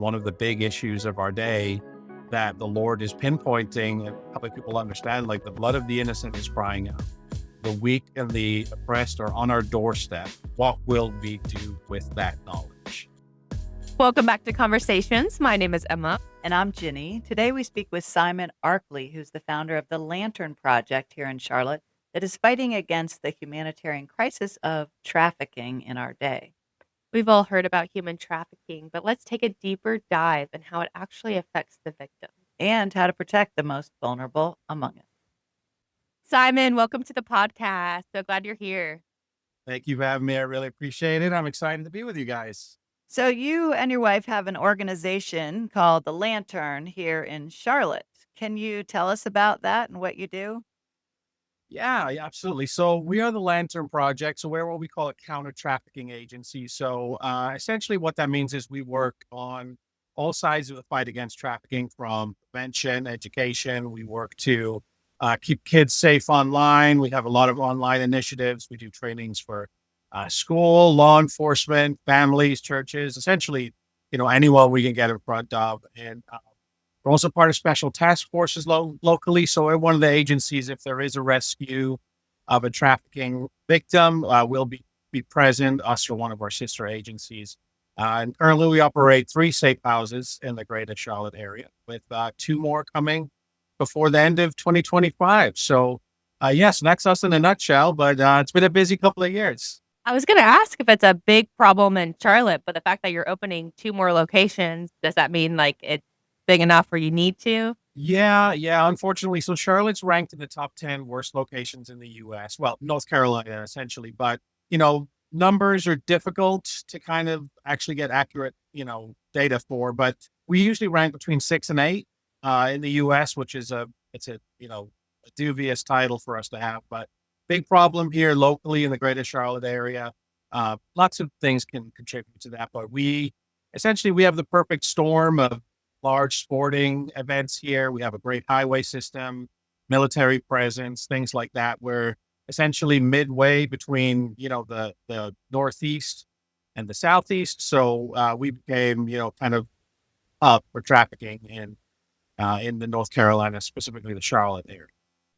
one of the big issues of our day that the Lord is pinpointing and helping people understand, like the blood of the innocent is crying out. The weak and the oppressed are on our doorstep. What will we do with that knowledge? Welcome back to Conversations. My name is Emma. And I'm Ginny. Today we speak with Simon Arkley, who's the founder of the Lantern Project here in Charlotte that is fighting against the humanitarian crisis of trafficking in our day. We've all heard about human trafficking, but let's take a deeper dive in how it actually affects the victim. And how to protect the most vulnerable among us. Simon, welcome to the podcast. So glad you're here. Thank you for having me. I really appreciate it. I'm excited to be with you guys. So you and your wife have an organization called the Lantern here in Charlotte. Can you tell us about that and what you do? Yeah, absolutely. So we are the Lantern Project. So we're what we call a counter trafficking agency. So essentially what that means is we work on all sides of the fight against trafficking, from prevention, education. We work to keep kids safe online. We have a lot of online initiatives. We do trainings for school, law enforcement, families, churches, essentially, anyone we can get in front of. And we're also part of special task forces locally. So we're one of the agencies, if there is a rescue of a trafficking victim, we'll be present, us or one of our sister agencies. And currently we operate 3 safe houses in the greater Charlotte area, with 2 more coming before the end of 2025. So yes, that's us in a nutshell, but it's been a busy couple of years. I was going to ask if it's a big problem in Charlotte, but the fact that you're opening 2 more locations, does that mean like it's big enough where you need to? Yeah, unfortunately. So Charlotte's ranked in the top 10 worst locations in the US. Well, North Carolina, essentially. But, numbers are difficult to kind of actually get accurate, data for. But we usually rank between 6 and 8 in the US, which is a dubious title for us to have. But big problem here locally in the greater Charlotte area. Lots of things can contribute to that, but we have the perfect storm of large sporting events here. We have a great highway system, military presence, things like that. We're essentially midway between, the Northeast and the Southeast. So we became, kind of up for trafficking in the North Carolina, specifically the Charlotte area.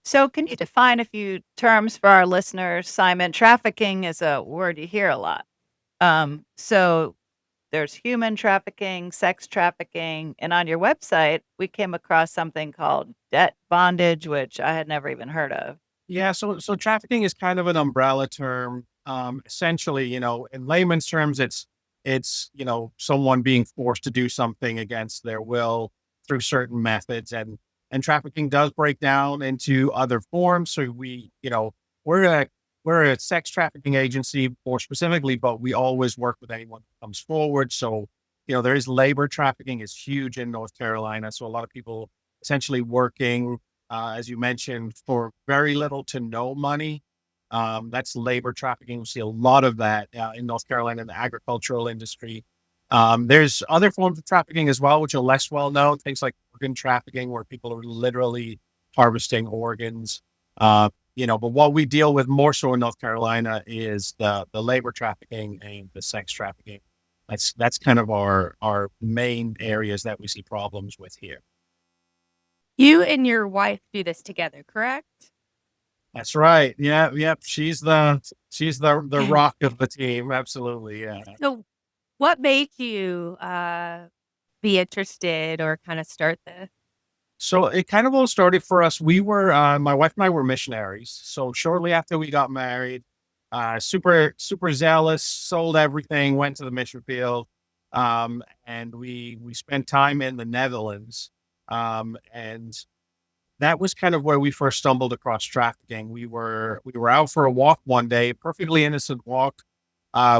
So can you define a few terms for our listeners? Simon, trafficking is a word you hear a lot. So there's human trafficking, sex trafficking, and on your website, we came across something called debt bondage, which I had never even heard of. Yeah, so trafficking is kind of an umbrella term. Essentially, in layman's terms, it's someone being forced to do something against their will through certain methods, and trafficking does break down into other forms. So we're a sex trafficking agency more specifically, but we always work with anyone who comes forward. So, there is labor trafficking is huge in North Carolina. So a lot of people essentially working, as you mentioned, for very little to no money. That's labor trafficking. We see a lot of that in North Carolina in the agricultural industry. There's other forms of trafficking as well, which are less well known. Things like organ trafficking, where people are literally harvesting organs. But what we deal with more so in North Carolina is the labor trafficking and the sex trafficking. That's kind of our main areas that we see problems with here. You and your wife do this together, correct? That's right. Yeah. She's the rock of the team. Absolutely. Yeah. So what made you be interested or kind of start this? So it kind of all started for us. We were, my wife and I were missionaries. So shortly after we got married, super zealous, sold everything, went to the mission field, and we spent time in the Netherlands, and that was kind of where we first stumbled across trafficking. We were out for a walk one day, perfectly innocent walk.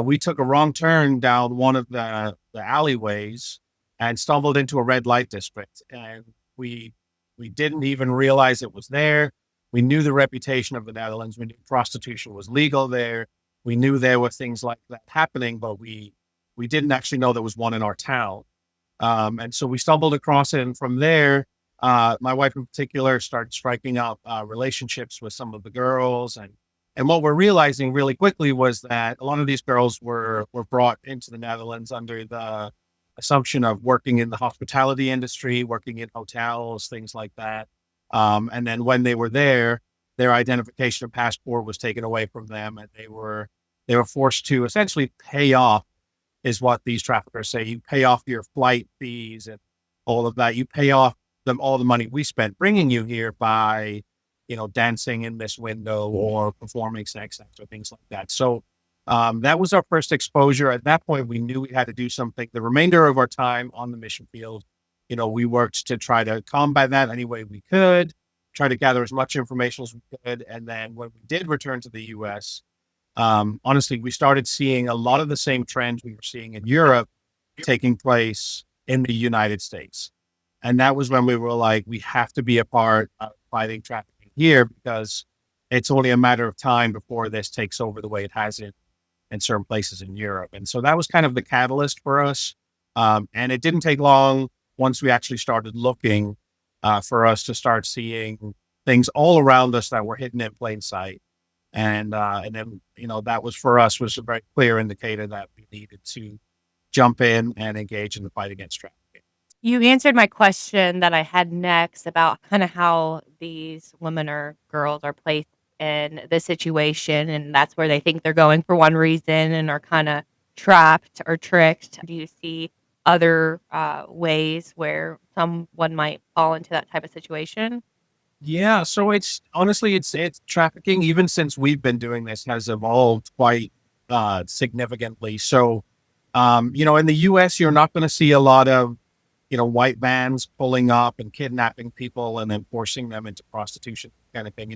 We took a wrong turn down one of the alleyways and stumbled into a red light district, and we didn't even realize it was there. We knew the reputation of the Netherlands. We knew prostitution was legal there. We knew there were things like that happening, but we didn't actually know there was one in our town. And so we stumbled across it. And from there, my wife in particular started striking up relationships with some of the girls. And what we're realizing really quickly was that a lot of these girls were brought into the Netherlands under the assumption of working in the hospitality industry, working in hotels, things like that. And then when they were there, their identification of passport was taken away from them, and they were forced to essentially pay off, is what these traffickers say. You pay off your flight fees and all of that. You pay off them all the money we spent bringing you here by, dancing in this window or performing sex acts or things like that. So that was our first exposure. At that point, we knew we had to do something. The remainder of our time on the mission field, we worked to try to combat that any way we could, try to gather as much information as we could. And then when we did return to the US, honestly, we started seeing a lot of the same trends we were seeing in Europe taking place in the United States. And that was when we were like, we have to be a part of fighting trafficking here, because it's only a matter of time before this takes over the way it has in certain places in Europe. And so that was kind of the catalyst for us. And it didn't take long once we actually started looking for us to start seeing things all around us that were hidden in plain sight. And then, that was for us was a very clear indicator that we needed to jump in and engage in the fight against trafficking. You answered my question that I had next about kind of how these women or girls are placed in this situation, and that's where they think they're going for one reason and are kind of trapped or tricked. Do you see other ways where someone might fall into that type of situation? Yeah, so it's honestly it's trafficking, even since we've been doing this, has evolved quite significantly. So in the US, you're not going to see a lot of white vans pulling up and kidnapping people and then forcing them into prostitution kind of thing.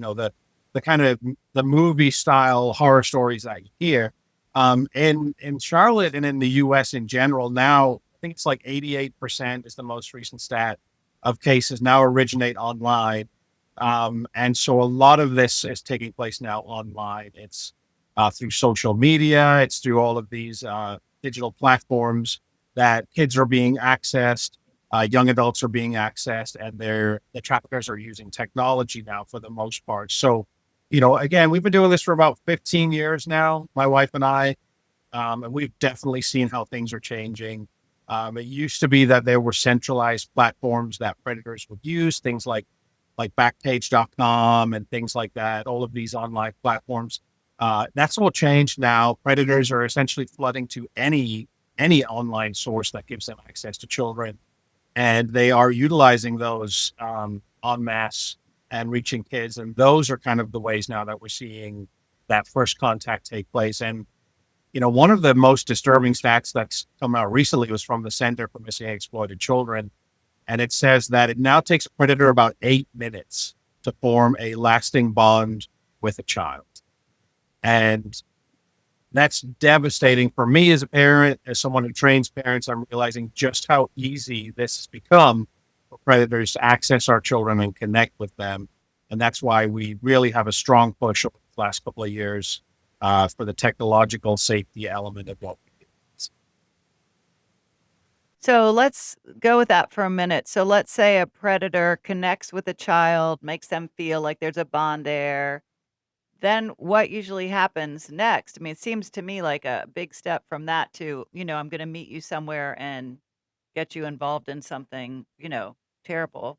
The kind of the movie style horror stories that you hear. In Charlotte and in the US in general, now I think it's like 88% is the most recent stat of cases now originate online. And so a lot of this is taking place now online. It's through social media. It's through all of these digital platforms that kids are being accessed. Young adults are being accessed, and the traffickers are using technology now for the most part. So, again, we've been doing this for about 15 years now, my wife and I, and we've definitely seen how things are changing. It used to be that there were centralized platforms that predators would use, things like Backpage.com and things like that, all of these online platforms. That's all changed now. Predators are essentially flooding to any online source that gives them access to children. And they are utilizing those en masse and reaching kids. And those are kind of the ways now that we're seeing that first contact take place. And, one of the most disturbing stats that's come out recently was from the Center for Missing and Exploited Children. And it says that it now takes a predator about 8 minutes to form a lasting bond with a child. And that's devastating for me as a parent, as someone who trains parents. I'm realizing just how easy this has become for predators to access our children and connect with them. And that's why we really have a strong push over the last couple of years for the technological safety element of what we do. So let's go with that for a minute. So let's say a predator connects with a child, makes them feel like there's a bond there. Then what usually happens next? I mean, it seems to me like a big step from that to, I'm going to meet you somewhere and get you involved in something, terrible.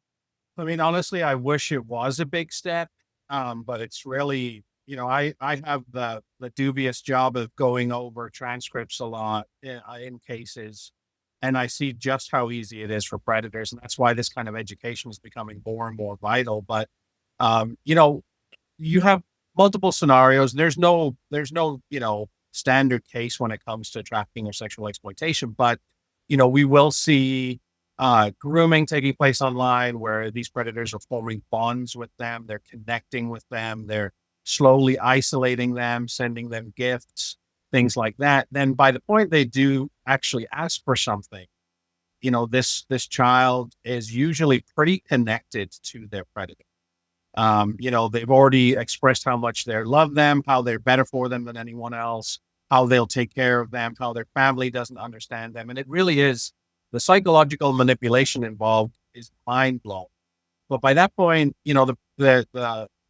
I mean, honestly, I wish it was a big step, but it's really, I have the dubious job of going over transcripts a lot in cases, and I see just how easy it is for predators, and that's why this kind of education is becoming more and more vital. But you have multiple scenarios. There's no standard case when it comes to trafficking or sexual exploitation, but we will see grooming taking place online, where these predators are forming bonds with them. They're connecting with them. They're slowly isolating them, sending them gifts, things like that. Then by the point they do actually ask for something, this child is usually pretty connected to their predator. They've already expressed how much they love them, how they're better for them than anyone else, how they'll take care of them, how their family doesn't understand them. And it really is, the psychological manipulation involved is mind blowing. But by that point,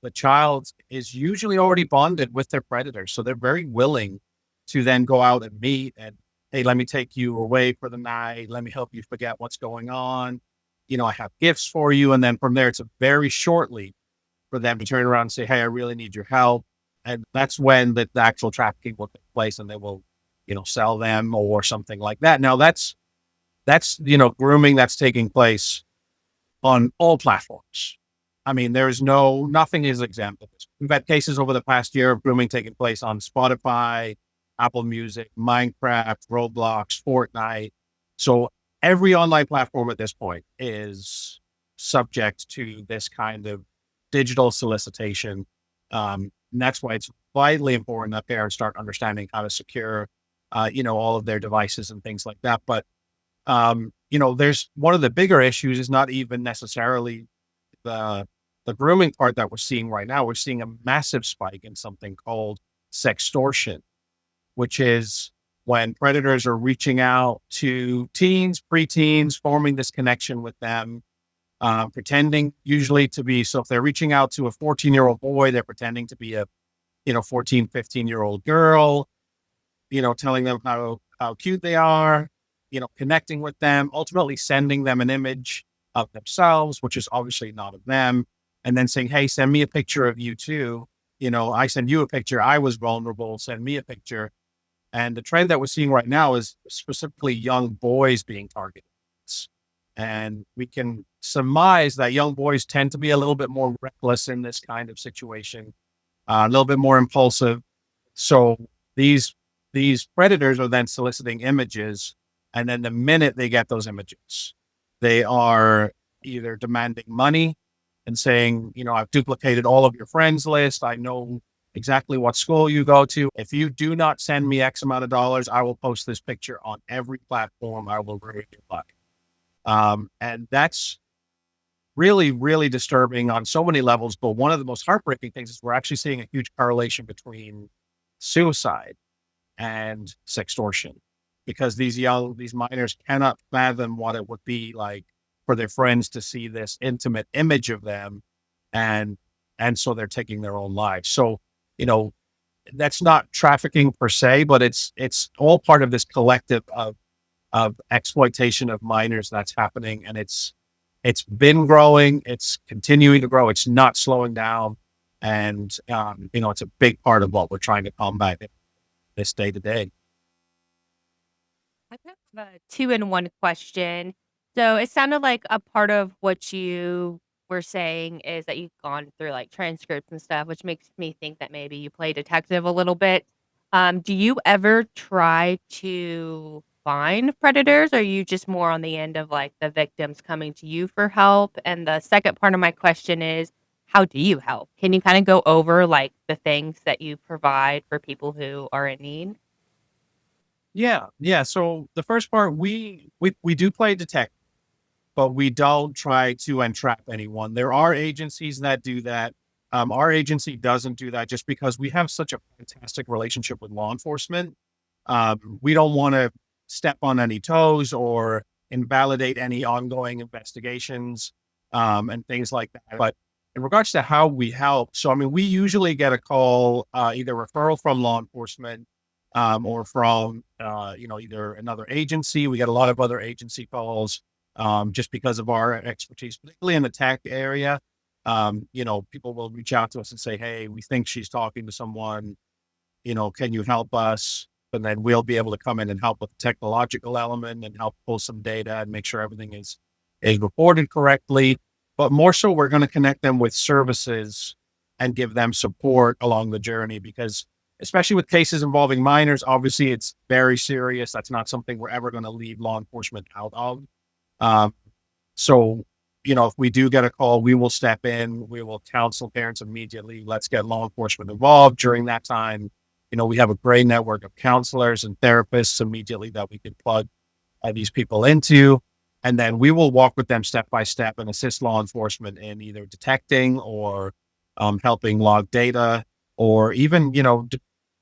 the child is usually already bonded with their predator. So they're very willing to then go out and meet and hey, let me take you away for the night. Let me help you forget what's going on. I have gifts for you. And then from there, it's a very shortly for them to turn around and say, hey, I really need your help. And that's when the actual trafficking will take place and they will, sell them or something like that. Now that's grooming that's taking place on all platforms. I mean, nothing is exempt of this. We've had cases over the past year of grooming taking place on Spotify, Apple Music, Minecraft, Roblox, Fortnite. So every online platform at this point is subject to this kind of digital solicitation. And that's why it's vitally important that parents start understanding how to secure, all of their devices and things like that. But there's one of the bigger issues is not even necessarily the the grooming part that we're seeing right now. We're seeing a massive spike in something called sextortion, which is when predators are reaching out to teens, preteens, forming this connection with them, pretending usually to be. So if they're reaching out to a 14-year-old boy, they're pretending to be a 14, 15-year-old girl, telling them how cute they are, connecting with them, ultimately sending them an image of themselves, which is obviously not of them, and then saying, hey, send me a picture of you too. I send you a picture. I was vulnerable. Send me a picture. And the trend that we're seeing right now is specifically young boys being targeted. And we can surmise that young boys tend to be a little bit more reckless in this kind of situation, a little bit more impulsive. So these predators are then soliciting images, and then the minute they get those images, they are either demanding money and saying, I've duplicated all of your friends list. I know exactly what school you go to. If you do not send me X amount of dollars, I will post this picture on every platform. I will ruin your life. And that's really, really disturbing on so many levels. But one of the most heartbreaking things is we're actually seeing a huge correlation between suicide and sextortion, because these minors cannot fathom what it would be like for their friends to see this intimate image of them, and so they're taking their own lives. So, that's not trafficking per se, but it's all part of this collective of exploitation of minors that's happening, and it's been growing, it's continuing to grow, it's not slowing down, and it's a big part of what we're trying to combat this day to day. I have a two-in-one question. So it sounded like a part of what you were saying is that you've gone through like transcripts and stuff, which makes me think that maybe you play detective a little bit. Do you ever try to find predators, or are you just more on the end of like the victims coming to you for help? And the second part of my question is, how do you help? Can you kind of go over like the things that you provide for people who are in need? Yeah, yeah. So the first part, we do play detective, but we don't try to entrap anyone. There are agencies that do that. Our agency doesn't do that just because we have such a fantastic relationship with law enforcement. We don't want to step on any toes or invalidate any ongoing investigations, and things like that. But in regards to how we help, so I mean, we usually get a call, either referral from law enforcement, or from either another agency. We get a lot of other agency calls, just because of our expertise, particularly in the tech area. People will reach out to us and say, hey, we think she's talking to someone, can you help us? And then we'll be able to come in and help with the technological element and help pull some data and make sure everything is reported correctly. But more so, we're going to connect them with services and give them support along the journey, because especially with cases involving minors, obviously it's very serious. That's not something we're ever going to leave law enforcement out of. Um, so, if we do get a call, we will step in, we will counsel parents immediately. Let's get law enforcement involved during that time. We have a great network of counselors and therapists immediately that we can plug these people into. And then we will walk with them step by step and assist law enforcement in either detecting or helping log data, or even,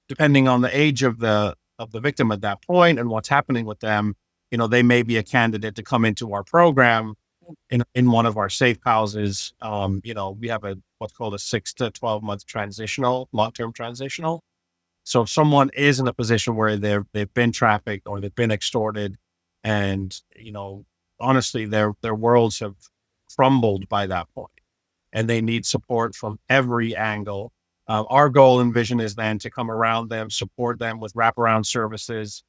depending on the age of the victim at that point and what's happening with them, they may be a candidate to come into our program in one of our safe houses. We have what's called a 6 to 12 month long-term transitional. So if someone is in a position where they've been trafficked or they've been extorted, and honestly, their worlds have crumbled by that point, and they need support from every angle. Our goal and vision is then to come around them, support them with wraparound services,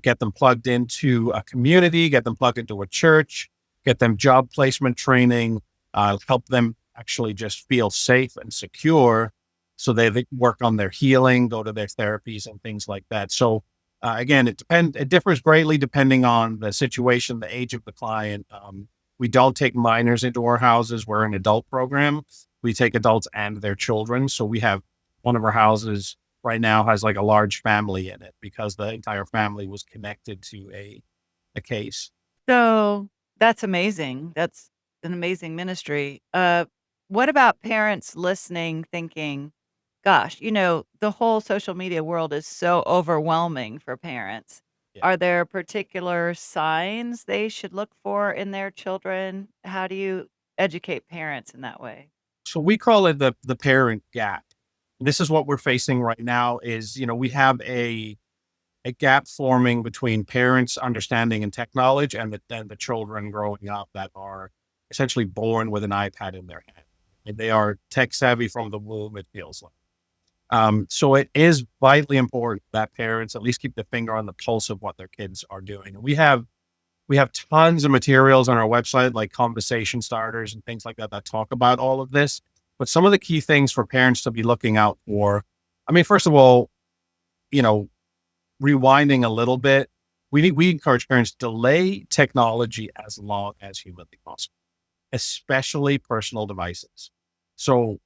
get them plugged into a community, get them plugged into a church, get them job placement training, help them actually just feel safe and secure so they work on their healing, go to their therapies and things like that. So again, it differs greatly depending on the situation, the age of the client. We don't take minors into our houses. We're an adult program. We take adults and their children. So we have one of our houses right now has like a large family in it because the entire family was connected to a case. So that's amazing. That's an amazing ministry. What about parents listening, thinking, gosh, the whole social media world is so overwhelming for parents. Yeah. Are there particular signs they should look for in their children? How do you educate parents in that way? So we call it the parent gap. This is what we're facing right now is, we have a gap forming between parents understanding and tech knowledge and the children growing up that are essentially born with an iPad in their hand. And they are tech savvy from the womb, it feels like. So it is vitally important that parents at least keep the finger on the pulse of what their kids are doing. And we have tons of materials on our website, like conversation starters and things like that, that talk about all of this. But some of the key things for parents to be looking out for, I mean, first of all, rewinding a little bit, we encourage parents to delay technology as long as humanly possible, especially personal devices. So,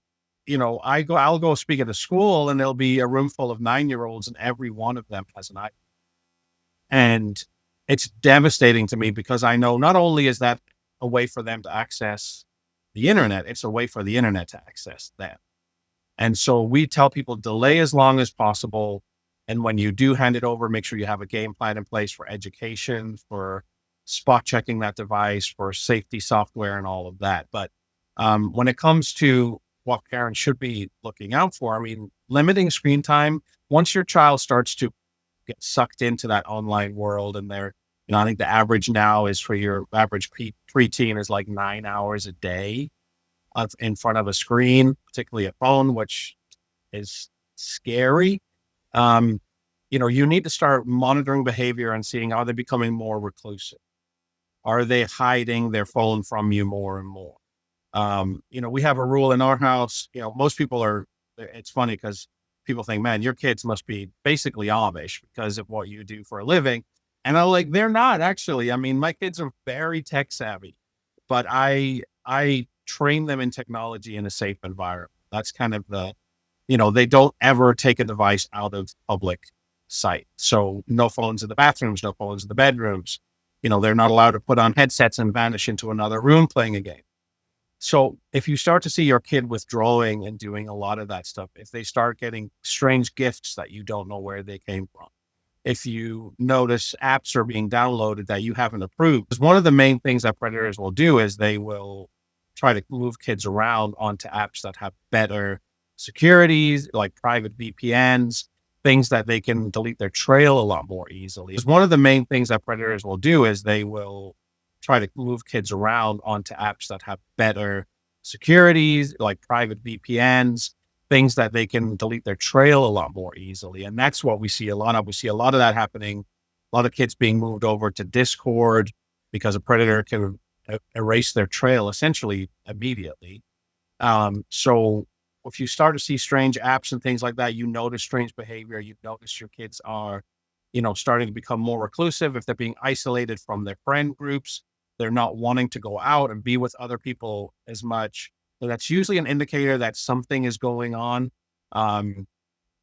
I'll go speak at a school and there'll be a room full of 9-year-olds and every one of them has an iPad. And it's devastating to me because I know not only is that a way for them to access the internet, it's a way for the internet to access them. And so we tell people delay as long as possible. And when you do hand it over, make sure you have a game plan in place for education, for spot checking that device, for safety software and all of that. But when it comes to what parents should be looking out for, I mean, limiting screen time, once your child starts to get sucked into that online world and I think the average now is for your average preteen is like 9 hours a day in front of a screen, particularly a phone, which is scary. You need to start monitoring behavior and seeing, are they becoming more reclusive? Are they hiding their phone from you more and more? We have a rule in our house, most people it's funny because people think, man, your kids must be basically Amish because of what you do for a living. And I'm like, they're not actually. I mean, my kids are very tech savvy, but I train them in technology in a safe environment. That's kind of they don't ever take a device out of public sight. So no phones in the bathrooms, no phones in the bedrooms. They're not allowed to put on headsets and vanish into another room playing a game. So if you start to see your kid withdrawing and doing a lot of that stuff, if they start getting strange gifts that you don't know where they came from, if you notice apps are being downloaded that you haven't approved, because one of the main things that predators will do is they will try to move kids around onto apps that have better securities, like private VPNs, things that they can delete their trail a lot more easily. Because one of the main things that predators will do is they will try to move kids around onto apps that have better securities, like private VPNs, things that they can delete their trail a lot more easily. And that's what we see a lot of. We see a lot of that happening, a lot of kids being moved over to Discord because a predator can erase their trail essentially immediately. So if you start to see strange apps and things like that, you notice strange behavior, you notice your kids are, starting to become more reclusive. If they're being isolated from their friend groups, they're not wanting to go out and be with other people as much. So that's usually an indicator that something is going on. I'm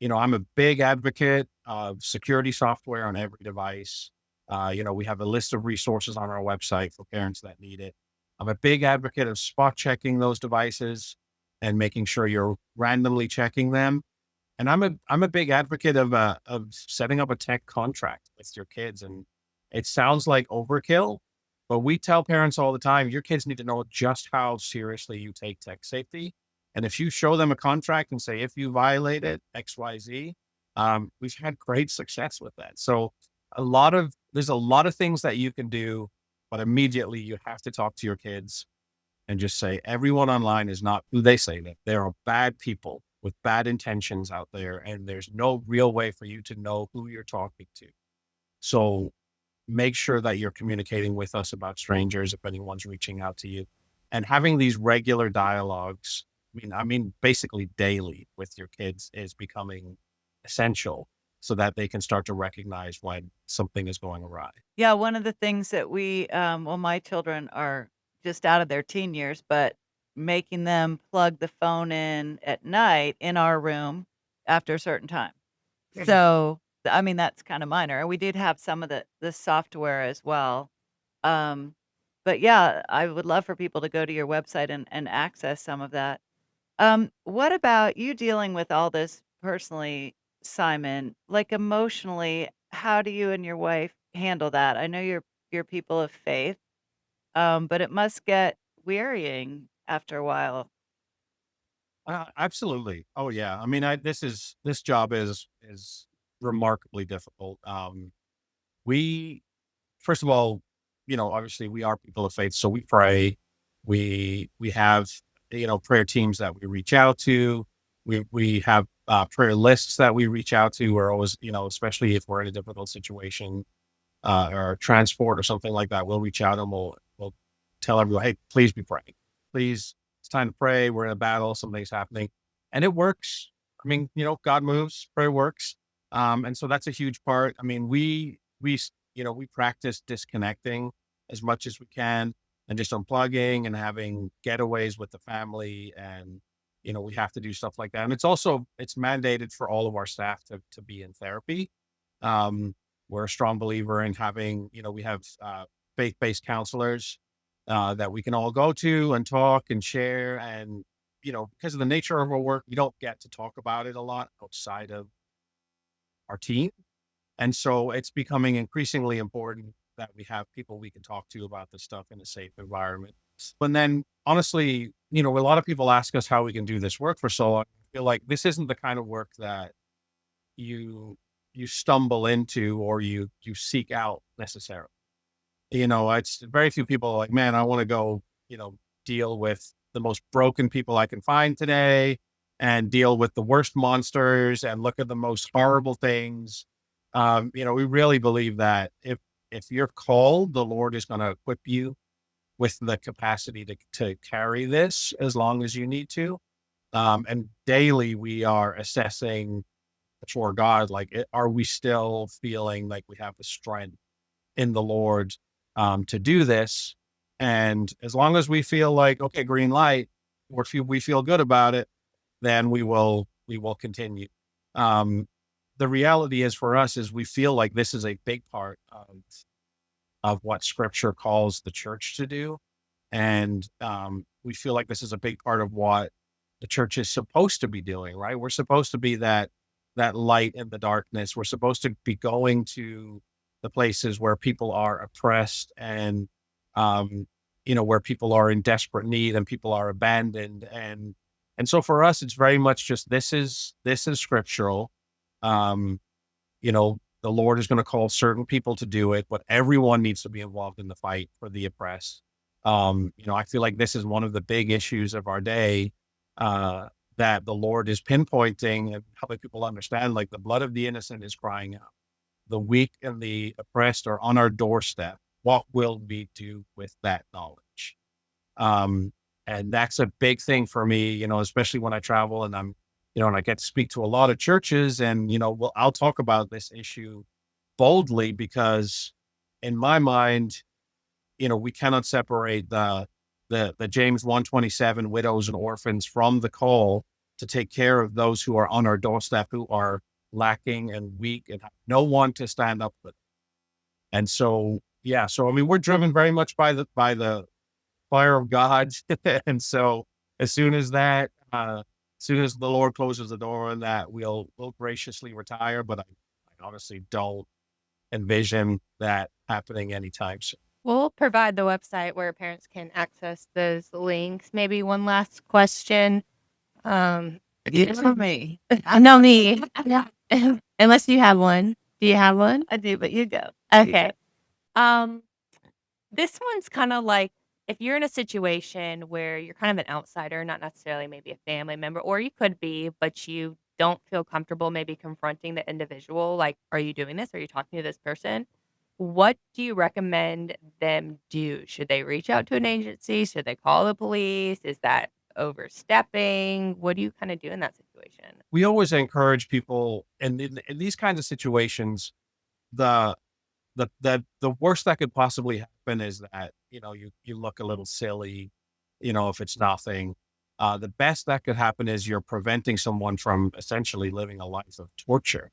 a big advocate of security software on every device. We have a list of resources on our website for parents that need it. I'm a big advocate of spot checking those devices and making sure you're randomly checking them. And I'm a big advocate of setting up a tech contract with your kids. And it sounds like overkill, but we tell parents all the time, your kids need to know just how seriously you take tech safety. And if you show them a contract and say, if you violate it, XYZ, we've had great success with that. So there's a lot of things that you can do, but immediately you have to talk to your kids and just say everyone online is not who they say that. There are bad people with bad intentions out there, and there's no real way for you to know who you're talking to. So make sure that you're communicating with us about strangers if anyone's reaching out to you, and having these regular dialogues. I mean, basically daily with your kids is becoming essential so that they can start to recognize when something is going awry. Yeah, one of the things that well, my children are just out of their teen years, but making them plug the phone in at night in our room after a certain time. So, I mean, that's kind of minor. We did have some of the software as well. Um, but yeah, I would love for people to go to your website and access some of that. What about you dealing with all this personally, Simon? Like emotionally, how do you and your wife handle that? I know you're people of faith, but it must get wearying after a while. Absolutely. Oh yeah. I mean, this job is remarkably difficult. We First of all, obviously we are people of faith, so we pray. We have prayer teams that we reach out to. We have prayer lists that we reach out to. We're always, especially if we're in a difficult situation, or transport or something like that, we'll reach out and we'll tell everyone, hey, please be praying. Please, it's time to pray. We're in a battle. Something's happening, and it works. I mean, God moves. Prayer works, and so that's a huge part. I mean, we practice disconnecting as much as we can, and just unplugging and having getaways with the family, and we have to do stuff like that. And it's mandated for all of our staff to be in therapy. Um, we're a strong believer in having, we have faith-based counselors that we can all go to and talk and share. And, because of the nature of our work, we don't get to talk about it a lot outside of our team. And so it's becoming increasingly important that we have people we can talk to about this stuff in a safe environment. And then honestly, a lot of people ask us how we can do this work for so long. I feel like this isn't the kind of work that you you stumble into or you seek out necessarily. It's very few people are like, man, I want to go, deal with the most broken people I can find today and deal with the worst monsters and look at the most horrible things. We really believe that if you're called, the Lord is going to equip you with the capacity to carry this as long as you need to. And daily we are assessing before God, like, are we still feeling like we have the strength in the Lord to do this? And as long as we feel like, okay, green light, or if we feel good about it, then we will continue. Um, the reality is for us is we feel like this is a big part of what Scripture calls the church to do, and we feel like this is a big part of what the church is supposed to be doing, right? We're supposed to be that light in the darkness. We're supposed to be going to the places where people are oppressed and um, where people are in desperate need and people are abandoned. And so for us, it's very much just this is scriptural. Um, the Lord is going to call certain people to do it, but everyone needs to be involved in the fight for the oppressed. I feel like this is one of the big issues of our day, that the Lord is pinpointing and helping people understand, like, the blood of the innocent is crying out. The weak and the oppressed are on our doorstep. What will we do with that knowledge? Um, and that's a big thing for me, especially when I travel and and I get to speak to a lot of churches, and, well, I'll talk about this issue boldly because in my mind, we cannot separate the James 127 widows and orphans from the call to take care of those who are on our doorstep, who are lacking and weak and have no one to stand up with. And so, yeah, so I mean, we're driven very much by the fire of God. And so as soon as the Lord closes the door on that, we'll graciously retire. But I honestly don't envision that happening anytime soon. We'll provide the website where parents can access those links. Maybe one last question. It's for me. I know me. Yeah. Unless you have one. Do you have one? I do, but you go. You Okay. go. Um, this one's kind of like if you're in a situation where you're kind of an outsider, not necessarily maybe a family member, or you could be, but you don't feel comfortable maybe confronting the individual. Like, are you doing this? Are you talking to this person? What do you recommend them do? Should they reach out to an agency? Should they call the police? Is that overstepping? What do you kind of do in that situation? We always encourage people, and in these kinds of situations, the the worst that could possibly happen is that, you look a little silly, if it's nothing. The best that could happen is you're preventing someone from essentially living a life of torture.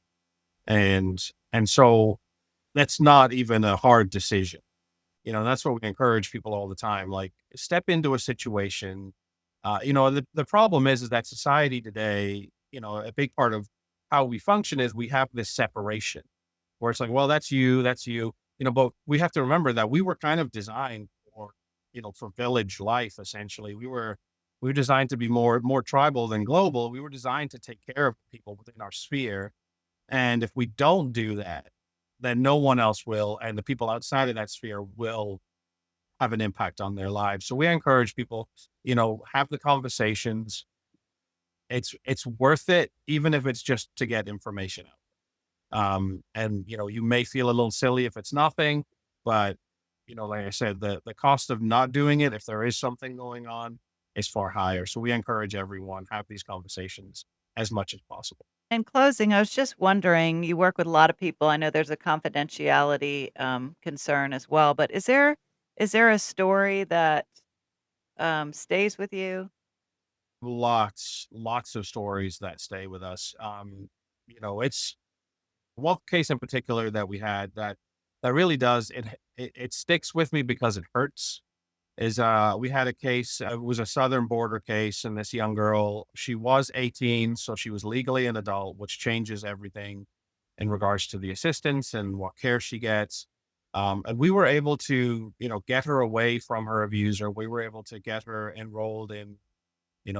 And so that's not even a hard decision. That's what we encourage people all the time. Like, step into a situation. The problem is that society today, a big part of how we function is we have this separation where it's like, well, that's you, that's you, but we have to remember that we were kind of designed for village life. Essentially, we were designed to be more tribal than global. We were designed to take care of people within our sphere. And if we don't do that, then no one else will. And the people outside of that sphere will have an impact on their lives. So we encourage people, have the conversations. It's worth it, even if it's just to get information out. And you may feel a little silly if it's nothing, but like I said, the cost of not doing it, if there is something going on, is far higher. So we encourage everyone have these conversations as much as possible. In closing, I was just wondering, you work with a lot of people. I know there's a confidentiality concern as well, but is there a story that stays with you? Lots of stories that stay with us. It's one case in particular that we had that really does it sticks with me because it hurts. Is We had a case, it was a southern border case, and this young girl, she was 18, so she was legally an adult, which changes everything in regards to the assistance and what care she gets. And we were able to, get her away from her abuser. We were able to get her enrolled in,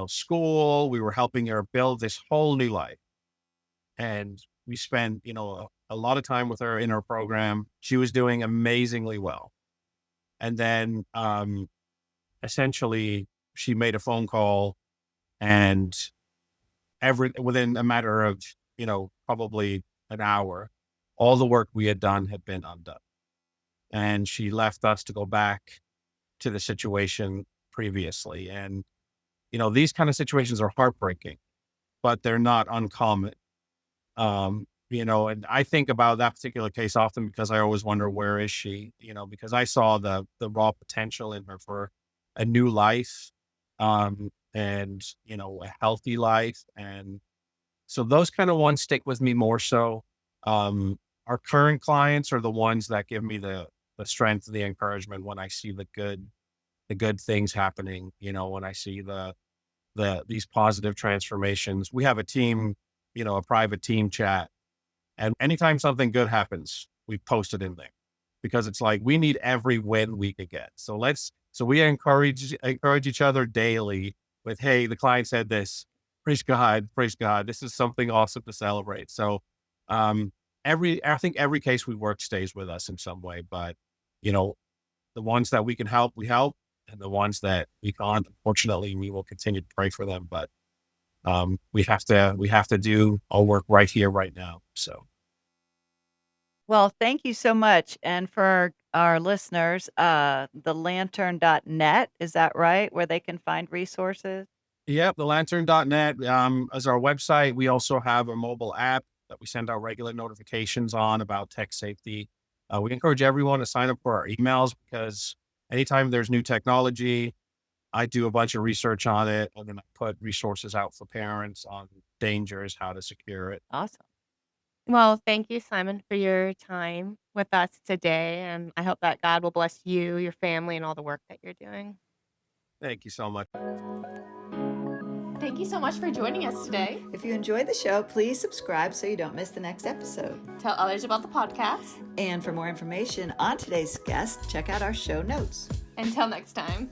school. We were helping her build this whole new life. And we spent, a lot of time with her in her program. She was doing amazingly well. And then essentially she made a phone call, and within a matter of, probably an hour, all the work we had done had been undone. And she left us to go back to the situation previously. And, these kind of situations are heartbreaking, but they're not uncommon. And I think about that particular case often because I always wonder, where is she? Because I saw the raw potential in her for a new life, and a healthy life. And so those kind of ones stick with me more so. Our current clients are the ones that give me the strength, the encouragement when I see the good things happening, when I see these positive transformations. We have a team, a private team chat. And anytime something good happens, we post it in there because it's like, we need every win we could get. So we encourage each other daily with, hey, the client said this, praise God, praise God. This is something awesome to celebrate. So, I think every case we work stays with us in some way, but the ones that we can help, we help. And the ones that we can't, unfortunately, we will continue to pray for them. But we have to do our work right here, right now. So, Well, thank you so much. And for our listeners, thelantern.net, is that right? Where they can find resources? yep, thelantern.net as our website. We also have a mobile app that we send out regular notifications on about tech safety. We encourage everyone to sign up for our emails because anytime there's new technology, I do a bunch of research on it, and then I put resources out for parents on dangers, how to secure it. Awesome. Well, thank you, Simon, for your time with us today. And I hope that God will bless you, your family, and all the work that you're doing. Thank you so much. Thank you so much for joining us today. If you enjoyed the show, please subscribe so you don't miss the next episode. Tell others about the podcast. And for more information on today's guest, check out our show notes. Until next time.